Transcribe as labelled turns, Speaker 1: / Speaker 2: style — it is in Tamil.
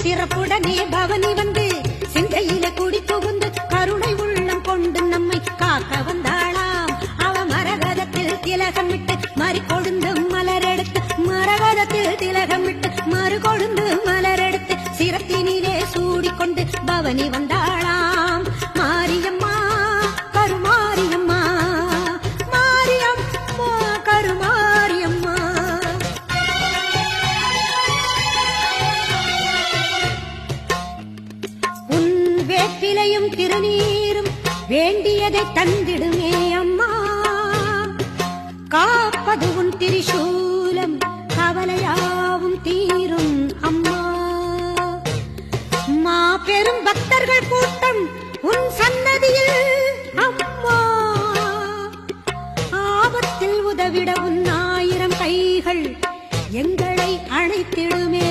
Speaker 1: சிறப்புடனே பவனி வந்து சிந்தையில குடி புகுந்து கருணை உள்ளம் கொண்டு நம்மை காக்க வந்தாளாம். அவ மரகதத்தில் திலகமிட்டு மறி கொழுந்து மலரெடுத்து மரகதத்தில் திலகமிட்டு மறு கொழுந்து மலரெடுத்து சிரத்தினிலே சூடிக்கொண்டு பவனி வந்தாளாம். மாரியம்மா கருமாரியம்மா மாரியம்மா கருமாரியம்மா. உன் வேப்பிலையும் திருநீரும் வேண்டியதை தந்திடுமே அம்மா. காப்பது உன் திரிசூலம் கவலையாவும் தீரும் அம்மா. மா பெரும் பக்தர்கள் கூட்டம் உன் சன்னதியில் அம்மா. ஆபத்தில் உதவிட உன் 1000 கைகள் எங்களை அழைத்திடுமே